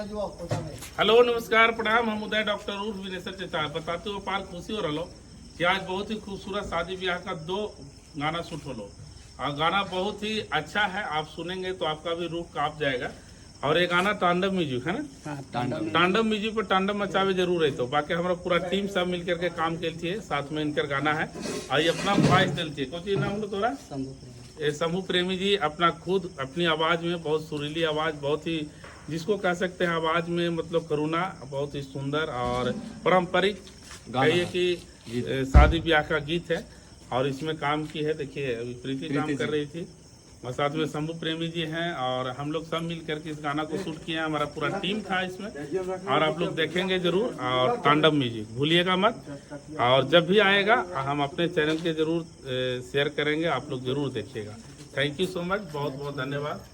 Hello नमस्कार प्रणाम। हम उदय डॉक्टर उर्फ विनेश्वर चचा बताते हुए पार खुशी हो रहा कि आज बहुत ही खूबसूरत शादी ब्याह का 2 गाना शूट हो लो और गाना बहुत ही अच्छा है। आप सुनेंगे तो आपका भी रूह कांप जाएगा। और ये गाना तांडव म्यूजिक है ना, तांडव म्यूजिक पर तांडव मचावे जरूर है। तो बाकी हमारा पूरा टीम सब मिलकर के काम करती है, साथ में इनकर गाना है और ये अपना वॉइस दिलती है। कौन सी नाम लो तोरा? ये शंभू प्रेमी जी अपना खुद अपनी आवाज में बहुत सुरीली आवाज, बहुत ही जिसको कह सकते हैं आवाज में मतलब करुणा, बहुत ही सुंदर और पारंपरिक कहिए कि शादी ब्याह का गीत है। और इसमें काम की है, देखिए अभी प्रीति काम कर रही थी और साथ में शंभू प्रेमी जी हैं और हम लोग सब मिल करके इस गाना को शूट किए हैं। हमारा पूरा टीम था इसमें और आप लोग देखेंगे जरूर। और तांडव म्यूजिक भूलिएगा मत। और जब भी आएगा हम अपने चैनल के जरूर शेयर करेंगे, आप लोग जरूर देखिएगा। थैंक यू सो मच, बहुत बहुत धन्यवाद।